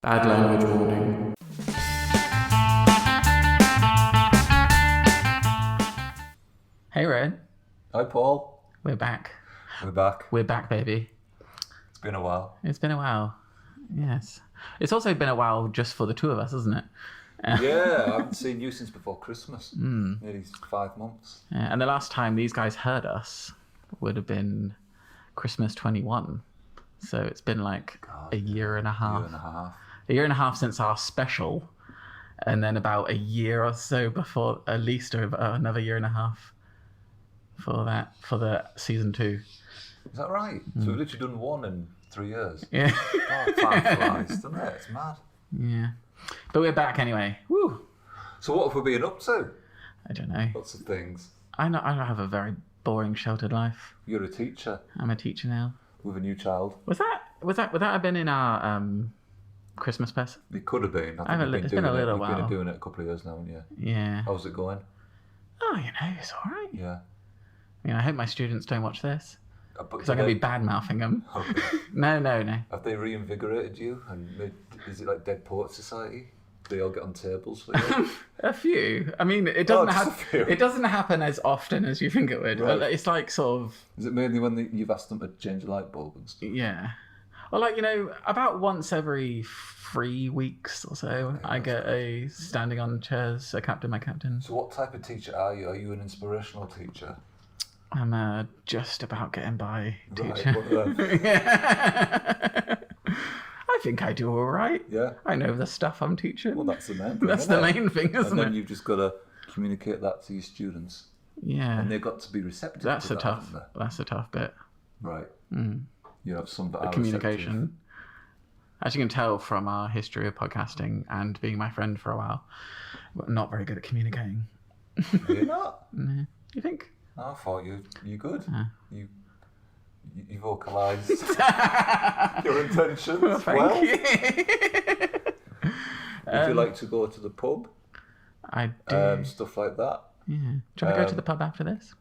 Bad language warning. Hey, Red. Hi, Paul. We're back. We're back. We're back, baby. It's been a while. It's been a while. Yes. It's also been a while just for the two of us, isn't it? Yeah, I haven't seen you since before Christmas. Nearly 5 months. Yeah, and the last time these guys heard us would have been Christmas 21. So it's been like a year and a half. A year and a half since our special. And then about a year or so before, at least another year and a half for the season 2. Is that right? So we've literally done one in 3 years. Yeah. Oh, time flies, doesn't it? It's mad. Yeah. But we're back anyway. Woo! So what have we been up to? I don't know. Lots of things. I have a very boring, sheltered life. You're a teacher. I'm a teacher now. With a new child. Would that have been in our Christmas person? It could have been. It's been a little while. You've been doing it a couple of years now, haven't you? Yeah. How's it going? Oh, it's all right. Yeah. I mean, I hope my students don't watch this. Because I'm going to be bad-mouthing them. Okay. No. Have they reinvigorated you? And is it like Dead Poets Society? They all get on tables for you? A few. I mean, it doesn't happen as often as you think it would. Right. It's like sort of... Is it mainly when you've asked them to change a light bulb and stuff? Yeah. Or like, about once every 3 weeks or so, okay, I get a standing on chairs, a captain, my captain. So what type of teacher are you? Are you an inspirational teacher? I'm just about getting by teacher. Right, Yeah. I think I do all right. Yeah. I know the stuff I'm teaching. Well, that's the main thing. That's the main thing, isn't it? And then you've just got to communicate that to your students. Yeah. And they've got to be receptive That's to the tough bit. Right. Mm. You have some that the are communication. receptive. As you can tell from our history of podcasting and being my friend for a while, we're not very good at communicating. You're not? No. You think? I thought you're good. You vocalised your intentions well. Thank you. Would you like to go to the pub? I do. Stuff like that. Yeah. Do you want to go to the pub after this?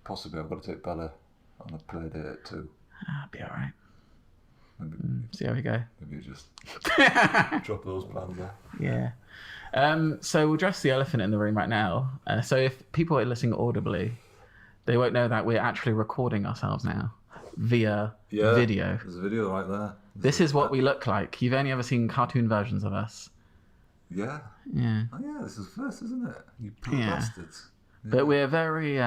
Possibly. I've got to take Bella on a play date at 2. I'll be all right. Maybe, see how we go. Maybe you just drop those plans there. Yeah. So we'll address the elephant in the room right now. So if people are listening audibly, they won't know that we're actually recording ourselves now via video. There's a video right there. This is what we look like. You've only ever seen cartoon versions of us. Yeah. Yeah. Oh yeah, this is first, isn't it? You poor bastards. Yeah. But we're very,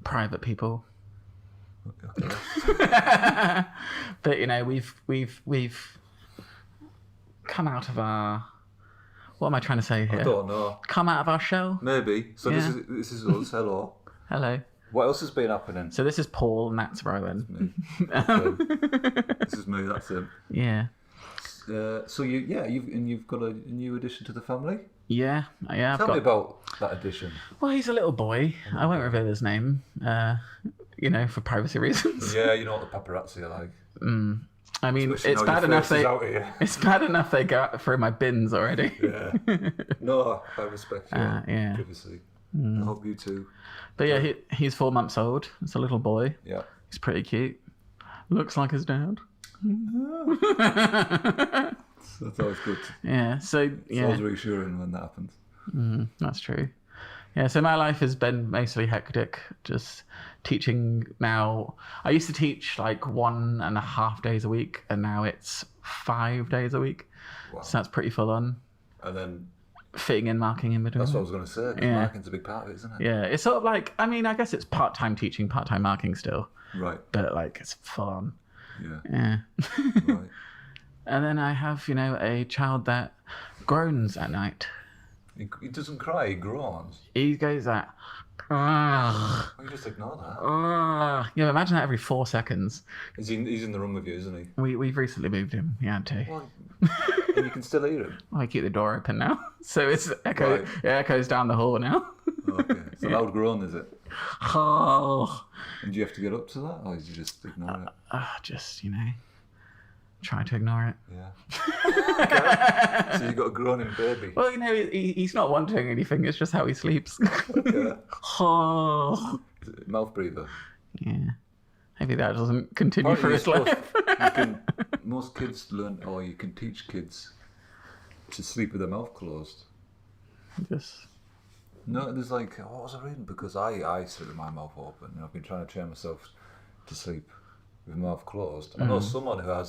private people. Okay. But we've come out of our... What am I trying to say here? I don't know. Come out of our shell? Maybe. So this is us. Hello. Hello. What else has been happening? So this is Paul and that's Rowan. This is me. That's him. Yeah. So you've got a new addition to the family. Yeah. Tell me about that addition. Well, he's a little boy. I won't reveal his name. For privacy reasons. Yeah, you know what the paparazzi are like. I mean, it's bad enough they got through my bins already. Yeah. No, I respect your privacy. I hope you too. But yeah, he's 4 months old. It's a little boy. Yeah. He's pretty cute. Looks like his dad. That's always good. Yeah. So it's always reassuring when that happens. That's true. Yeah, so my life has been mostly hectic, just teaching now. I used to teach like 1.5 days a week, and now it's 5 days a week. Wow. So that's pretty full on. And then fitting in marking in between. That's what I was going to say, because marking's a big part of it, isn't it? Yeah, it's sort of like, I guess it's part-time teaching, part-time marking still. Right. But like, it's full on. Yeah. Right. And then I have, a child that groans at night. He doesn't cry, he groans. He goes that. You just ignore that. Imagine that every 4 seconds. He's in the room with you, isn't he? We've recently moved him. He had to. Well, and you can still hear him. I keep the door open now, so it echoes down the hall now. Okay, it's a loud groan, is it? Oh. And do you have to get up to that, or do you just ignore it? Just try to ignore it. Yeah. Okay. So you got a groaning baby. Well, he's not wanting anything. It's just how he sleeps. Okay. Oh. Mouth breather. Yeah. Maybe that doesn't continue for his life. Most kids learn, or you can teach kids to sleep with their mouth closed. Just No, there's like, what was I reading? Because I sleep with my mouth open, and I've been trying to train myself to sleep with my mouth closed. I know someone who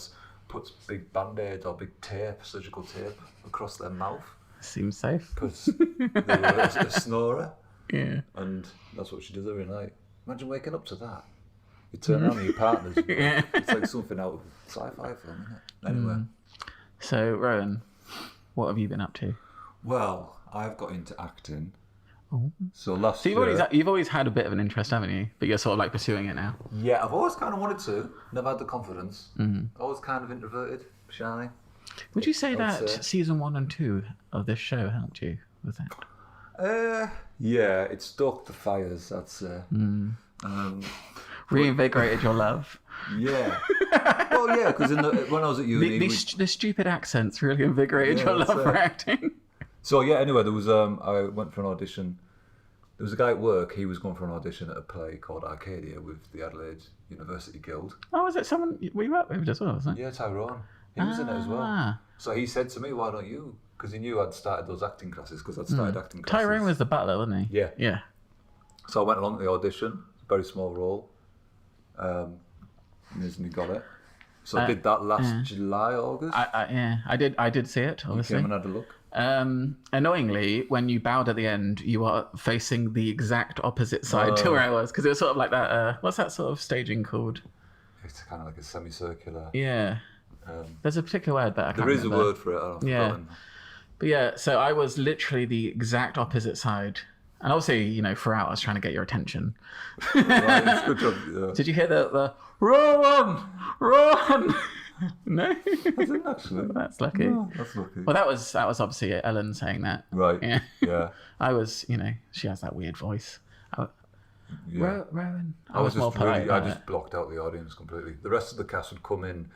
puts big band-aids or big tape, surgical tape, across their mouth. seems safe. Because they were a snorer. Yeah. And that's what she does every night. Imagine waking up to that. You turn around and your partner's. Yeah. It's like something out of a sci-fi film, isn't it? Anyway. So, Rowan, what have you been up to? Well, I've got into acting. Oh. So last So year... you've always had a bit of an interest, haven't you? But you're sort of like pursuing it now. Yeah, I've always kind of wanted to. Never had the confidence. Always kind of introverted, shy. Would you say that season 1 and 2 of this show helped you with that? Yeah, it stoked the fires, I'd say. Reinvigorated your love. Yeah. Well, yeah, because when I was at uni... The stupid accents really invigorated your love for acting. So, yeah, anyway, there was... I went for an audition. There was a guy at work, he was going for an audition at a play called Arcadia with the Adelaide University Guild. Oh, was it someone we worked with as well, wasn't it? Yeah, Tyrone. He was in it as well. So he said to me, why don't you? Because he knew I'd started those acting classes, because I'd started acting classes. Tyrone was the butler, wasn't he? Yeah. Yeah. So I went along to the audition, very small role. And he got it. So I did that last July, August. I did see it, obviously. You came and had a look. Annoyingly, when you bowed at the end, you are facing the exact opposite side to where I was, because it was sort of like that. What's that sort of staging called? It's kind of like a semicircular. Yeah. There's a particular word, but I can't There is remember. a word for it. I've forgotten. But yeah, so I was literally the exact opposite side. And obviously, throughout I was trying to get your attention. Right, it's good job. Yeah. Did you hear the Rohan? No? I didn't actually. That's lucky. No, that's lucky. Well, that was obviously Ellen saying that. Right. Yeah. I was, she has that weird voice. Rowan. I was more polite. I just blocked out the audience completely. The rest of the cast would come in,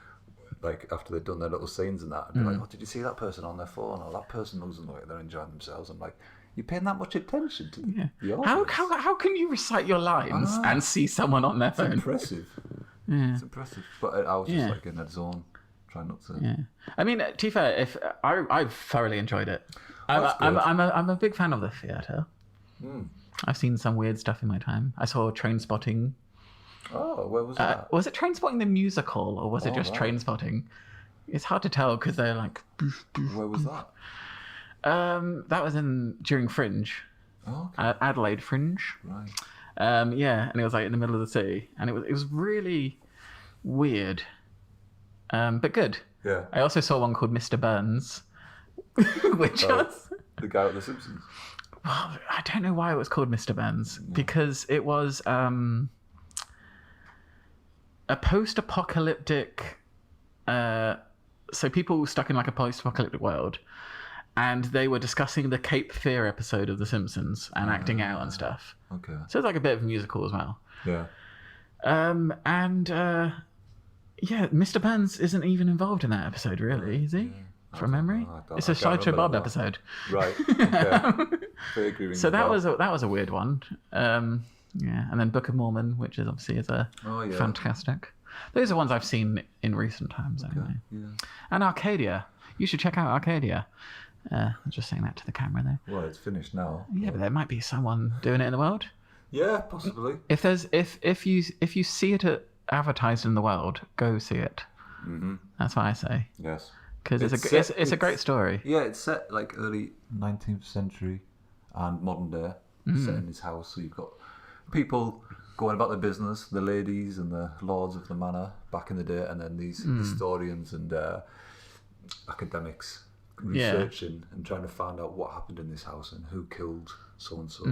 like after they'd done their little scenes and that, and be like, "Oh, did you see that person on their phone? Or that person looks like they're enjoying themselves." I'm like, "You're paying that much attention to the audience? How can you recite your lines and see someone on their phone?" It's impressive. Yeah. It's impressive. But I was just like in that zone, trying not to. Yeah. I mean, to be fair, if I thoroughly enjoyed it. I'm a big fan of the theatre. I've seen some weird stuff in my time. I saw Trainspotting. Oh, where was that? Was it Trainspotting the musical, or was it just Trainspotting? It's hard to tell because they're like. Where was that? That was during Fringe. Oh, okay. Adelaide Fringe. Right. Yeah, and it was like in the middle of the city, and it was really weird, but good. Yeah. I also saw one called Mr. Burns, which was the guy with the Simpsons. Well, I don't know why it was called Mr. Burns, because it was a post-apocalyptic. So people stuck in like a post-apocalyptic world, and they were discussing the Cape Fear episode of The Simpsons and acting out and stuff. Okay. So it's like a bit of a musical as well. Yeah. Yeah, Mr. Burns isn't even involved in that episode, really, is he? Yeah. From memory? It's a Sideshow Bob episode. Right. Okay. So that was a weird one. Yeah, and then Book of Mormon, which is obviously fantastic. Those are ones I've seen in recent times, anyway. Yeah. And Arcadia. You should check out Arcadia. I'm just saying that to the camera there. Well, it's finished now. Yeah, but there might be someone doing it in the world. Yeah, possibly. If you see it advertised in the world, go see it. Mm-hmm. That's what I say. Yes. Because it's a great story. Yeah, it's set like early 19th century and modern day. Set in this house, so you've got people going about their business, the ladies and the lords of the manor back in the day, and then these historians and academics researching and trying to find out what happened in this house and who killed so and so.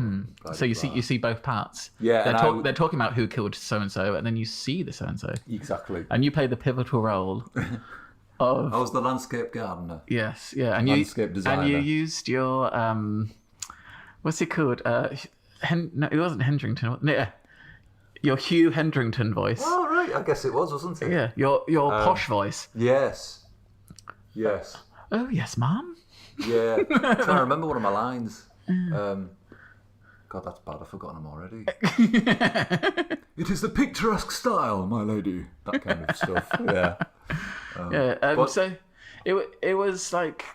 So you see both parts. Yeah, they're talking about who killed so and so, and then you see the so and so. Exactly. And you play the pivotal role. I was the landscape gardener. Yes, yeah, and landscape designer. And you used your what's it called? No, it wasn't Hendrington. Yeah, your Hugh Hendrington voice. Oh right, I guess it wasn't it? Yeah, your posh voice. Yes. Oh yes, Mum. Yeah, I'm trying to remember one of my lines. God, that's bad. I've forgotten them already. It is the picturesque style, my lady. That kind of stuff. Yeah. But So it was like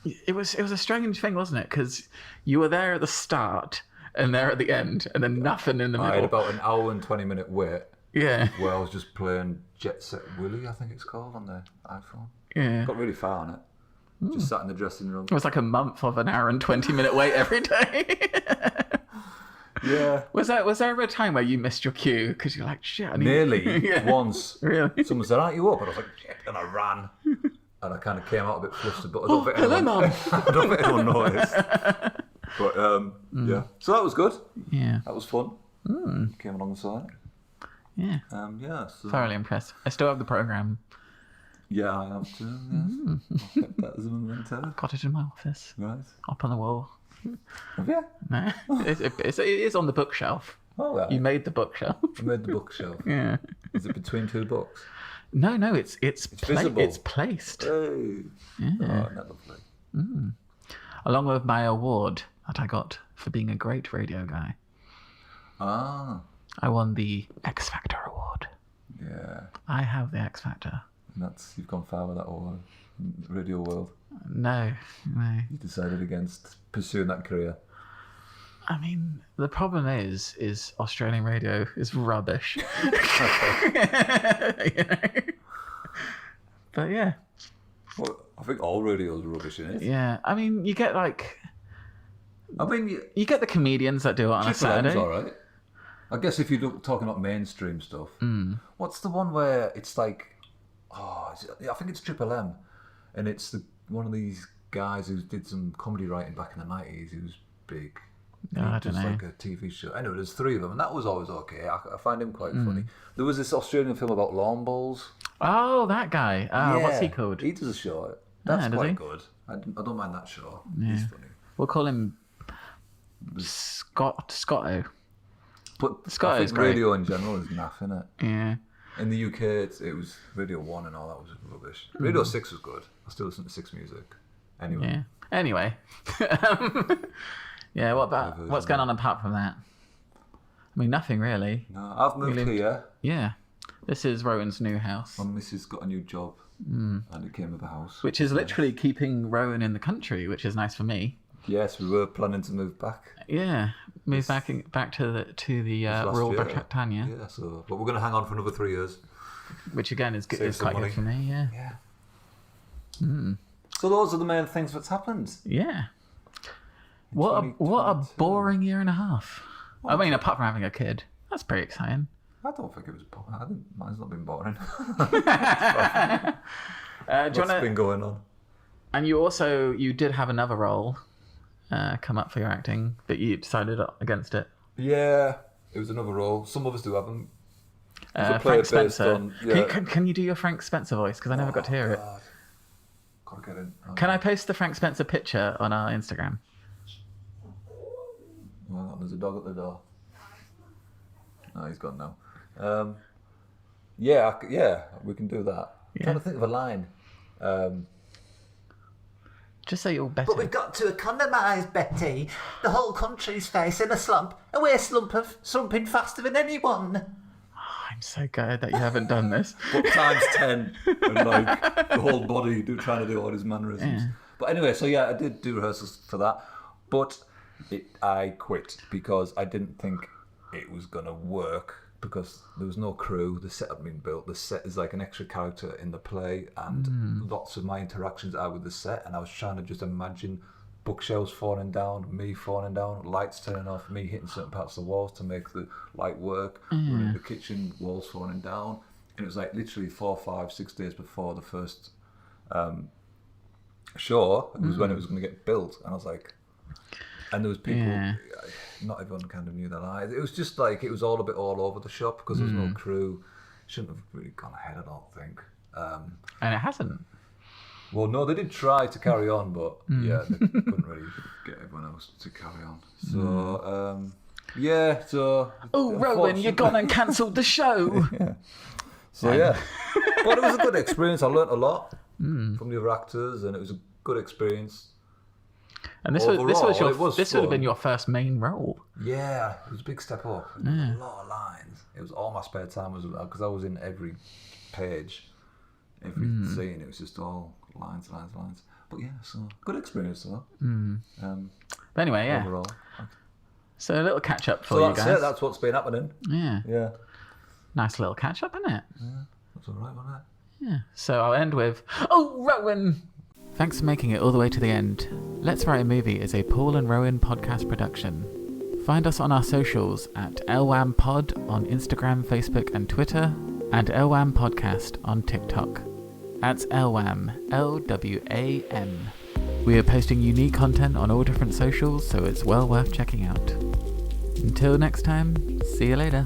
it was a strange thing, wasn't it? Because you were there at the start and there at the end, and then nothing in the middle. I had about an hour and 20-minute wait. Yeah. Where I was just playing Jet Set Willy, I think it's called, on the iPhone. Yeah. Got really far on it. Just sat in the dressing room. It was like a month of an hour and 20-minute wait every day. Yeah. Was there ever a time where you missed your cue because you're like, shit, I need... Nearly once. Really? Someone said, "Aren't you up?" And I was like, shit, and I ran. And I kind of came out a bit flustered, but I don't think anyone noticed. But yeah, so that was good. Yeah. That was fun. Came along the side. Yeah. Yeah. So, Thoroughly impressed. I still have the program. yeah, I have too. Yes. I'll keep that as a memento. Got it in my office. Right. Up on the wall. Have you? No. It is on the bookshelf. Oh, right. You made the bookshelf. I made the bookshelf. Yeah. Is it between two books? No, it's visible. It's placed. Hey. Yeah. Oh, that lovely. Along with my award that I got for being a great radio guy. Ah. I won the X Factor award. Yeah. I have the X Factor. And you've gone far with that award. Radio world. No. You decided against pursuing that career. I mean, the problem is Australian radio is rubbish. You know? But yeah. Well, I think all radio is rubbish, isn't it? Yeah. I mean, you get like... I mean... You get the comedians that do it on a Saturday. all right. I guess if you're talking about mainstream stuff. What's the one where it's like... I think it's Triple M. And it's one of these guys who did some comedy writing back in the 90s. He was big. No, I don't know. Like a TV show. Anyway, there's three of them, and that was always okay. I find him quite funny. There was this Australian film about lawn bowls. Oh, that guy. What's he called? He does a show. That's does quite he? good. I don't mind that show. He's funny. We'll call him Scotto. But Scotto I think is great. radio in general is naff, innit? Yeah. In the UK, it was Radio 1 and all that was rubbish. Radio 6 was good. I still listen to 6 music. Anyway. Yeah. Anyway. Yeah, what's going on apart from that? I mean, nothing really. No, I've moved here. Yeah. This is Rowan's new house. My missus got a new job. And it came with a house. Which is literally keeping Rowan in the country, which is nice for me. Yes, we were planning to move back. Yeah, move back to the rural Britannia. Yeah, but we're going to hang on for another 3 years. Which again is quite good for me. Yeah. Yeah. So those are the main things that's happened. Yeah. What a boring year and a half. I mean, apart from having a kid, that's pretty exciting. I don't think it was boring. Mine's not been boring. What's been going on? And you did have another role come up for your acting, but you decided against it. Yeah, it was another role. Some of us do have them. Frank Spencer. Can you do your Frank Spencer voice? Because I never got to hear it. Gotta get in. Can I post the Frank Spencer picture on our Instagram? Well, there's a dog at the door. Oh, he's gone now. Yeah, we can do that. I'm trying to think of a line. Just say you're better. But we've got to economise, Betty. The whole country's facing a slump, and we're slumping faster than anyone. I'm so glad that you haven't done this. But times 10, and like the whole body trying to do all his mannerisms. Yeah. But anyway, so yeah, I did do rehearsals for that, but I quit because I didn't think it was gonna work because there was no crew. The set had been built. The set is like an extra character in the play, and lots of my interactions are with the set. And I was trying to just imagine bookshelves falling down, me falling down, lights turning off, me hitting certain parts of the walls to make the light work, running the kitchen, walls falling down. And it was like literally 4, 5, 6 days before the first show. It was when it was going to get built, and I was like, and there was people. Not everyone kind of knew their lines. It was just like it was all a bit all over the shop because there was no crew. Shouldn't have really gone ahead, I don't think. And it hasn't. Well, no, they did try to carry on, but yeah, they couldn't really get everyone else to carry on. So Oh, Rowan, you're gone and cancelled the show. Yeah. So yeah, but it was a good experience. I learnt a lot from the other actors, and it was a good experience. And this would have been your first main role. Yeah, it was a big step up. It was a lot of lines. It was all my spare time because I was in every page. every scene. It was just all lines. But yeah, so good experience though. But anyway, yeah. Overall. So a little catch up for So you that's guys. it. That's what's been happening. Yeah. Yeah. Nice little catch up, isn't it? Yeah. That's all right, wasn't it? Yeah. So I'll end with, oh, Rowan! Thanks for making it all the way to the end. Let's Write a Movie is a Paul and Rohan podcast production. Find us on our socials at LWAMPod on Instagram, Facebook and Twitter, and LWAM Podcast on TikTok. That's LWAM, LWAM. We are posting unique content on all different socials, so it's well worth checking out. Until next time, see you later.